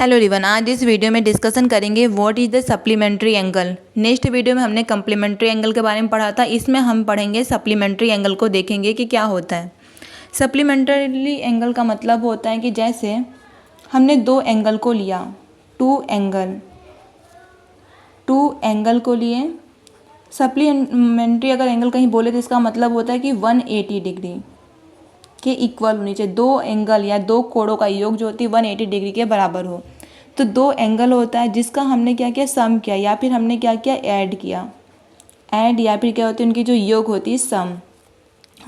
Hello everyone, आज इस video में डिस्कशन करेंगे what is the supplementary angle. Next video में हमने कम्प्लीमेंट्री एंगल के बारे में पढ़ा था, इसमें हम पढ़ेंगे सप्लीमेंट्री एंगल को, देखेंगे कि क्या होता है। सप्लीमेंट्री एंगल का मतलब होता है कि जैसे हमने दो एंगल को लिया, टू एंगल को लिए। सप्लीमेंट्री अगर एंगल कहीं बोले तो इसका मतलब होता है कि 180 डिग्री के इक्वल होनी चाहिए। दो एंगल या दो कोणों का योग जो होती है 180 डिग्री के बराबर हो। तो दो एंगल होता है जिसका हमने क्या किया, सम किया, या फिर हमने क्या किया, ऐड किया। ऐड या फिर क्या होती है, उनकी जो योग होती है सम,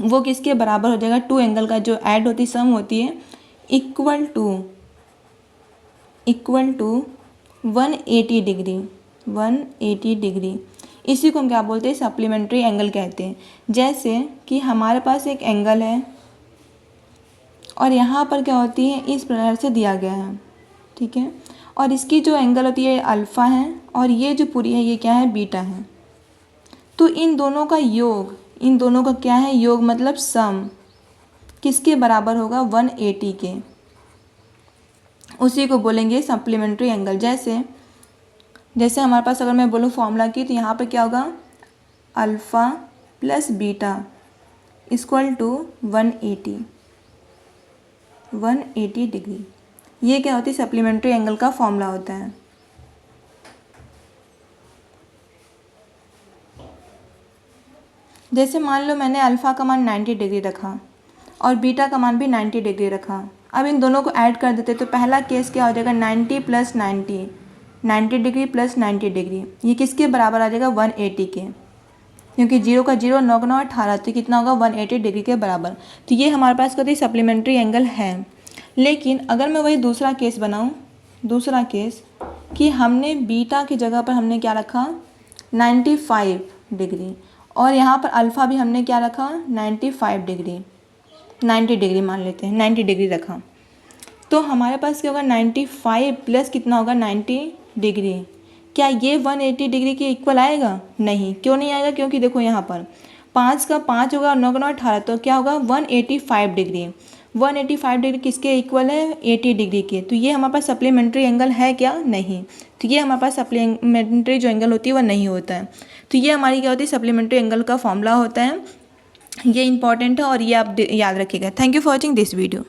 वो किसके बराबर हो जाएगा, टू एंगल का जो ऐड होती है सम होती है इक्वल टू 180 डिग्री। 180 डिग्री, इसी को हम क्या बोलते हैं, सप्लीमेंट्री एंगल कहते हैं। जैसे कि हमारे पास एक एंगल है और यहाँ पर क्या होती है, इस प्रकार से दिया गया है, ठीक है। और इसकी जो एंगल होती है अल्फ़ा है और ये जो पूरी है ये क्या है, बीटा है। तो इन दोनों का योग, इन दोनों का क्या है, योग मतलब सम किसके बराबर होगा, 180 के। उसी को बोलेंगे सप्लीमेंट्री एंगल। जैसे हमारे पास अगर मैं बोलूँ फॉर्मूला की, तो यहाँ पर क्या होगा, alpha plus beta equal to 180 degree. ये क्या होती है, सप्लीमेंट्री एंगल का फॉर्मूला होता है। जैसे मान लो मैंने अल्फ़ा का मान 90 डिग्री रखा और बीटा का मान भी 90 डिग्री रखा। अब इन दोनों को ऐड कर देते तो पहला केस क्या हो जाएगा, 90 प्लस 90, 90 डिग्री प्लस 90 डिग्री, ये किसके बराबर आ जाएगा, 180 के। क्योंकि 0 का 0, 9 का 9 18, तो कितना होगा, 180 डिग्री के बराबर। तो ये हमारे पास कभी सप्लीमेंट्री एंगल है। लेकिन अगर मैं वही दूसरा केस बनाऊं, दूसरा केस कि हमने बीटा की जगह पर हमने क्या रखा, 95 डिग्री, और यहाँ पर अल्फ़ा भी हमने क्या रखा, 95 डिग्री, 90 डिग्री मान लेते हैं, 90 डिग्री रखा। तो हमारे पास क्या होगा, 95 प्लस कितना होगा, 90 डिग्री। क्या ये 180 डिग्री के इक्वल आएगा, नहीं। क्यों नहीं आएगा, क्योंकि देखो यहाँ पर 5 का 5 होगा और 9 का 9 18, तो क्या होगा, 185 डिग्री। 185 डिग्री किसके इक्वल है, 80 डिग्री के। तो ये हमारे पास सप्लीमेंट्री एंगल है क्या, नहीं। तो ये हमारे पास सप्लीमेंट्री जो एंगल होती है वह नहीं होता है। तो ये हमारी क्या होती है, सप्लीमेंट्री एंगल का फॉर्मूला होता है। ये इंपॉर्टेंट है और ये आप याद रखिएगा। Thank you for watching this video.